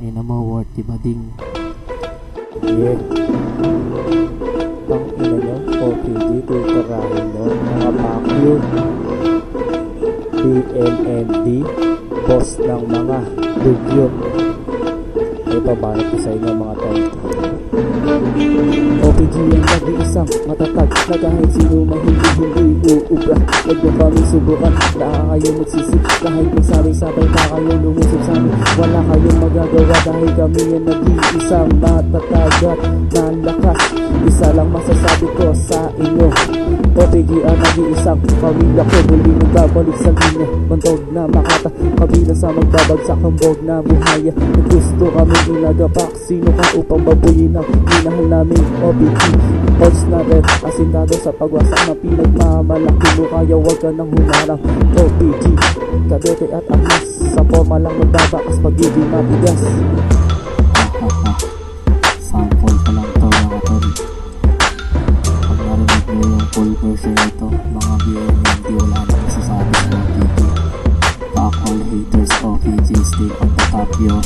ina mo, worthy bading. Yeah. Tang ina nyo, OPG, tuturahin nyo, mga pakyo. BMMD, boss ng mga dugyo. Ay pabanat ko sa inyo mga tol. OPG ang nag-iisang matatag na kahit sino may hindi uubra. Huwag mo kami subukan, na kayo magsisip. Kahit magsabay-sabay pa kayo lumusog sa amin, wala kayong magagawa dahil kami ang nag-iisang matatag at nalakas. Isa lang masasabi ko sa inyo, OPG ang nag-iisang pamilya ko. Muli nagbabalik sa linya, bantog na makata, kabilang sa magbabagsak ang bog na buhaya. Gusto kami inagapak, sino ka upang babuyin ang minahal namin OPG. Odds na red, asintado sa pagwasak na pinagmamalaki mo, kaya wag ka nang humarang OPG. Kadete at ahmas, sa forma lang magbabakas pagiging mabigas. Sample pa lang to mga tol. Pag narinig nyo yung full version nito, mga BMMD, wala na masasabi sa OPG. Fuck all haters, OPG, stay on the top yo.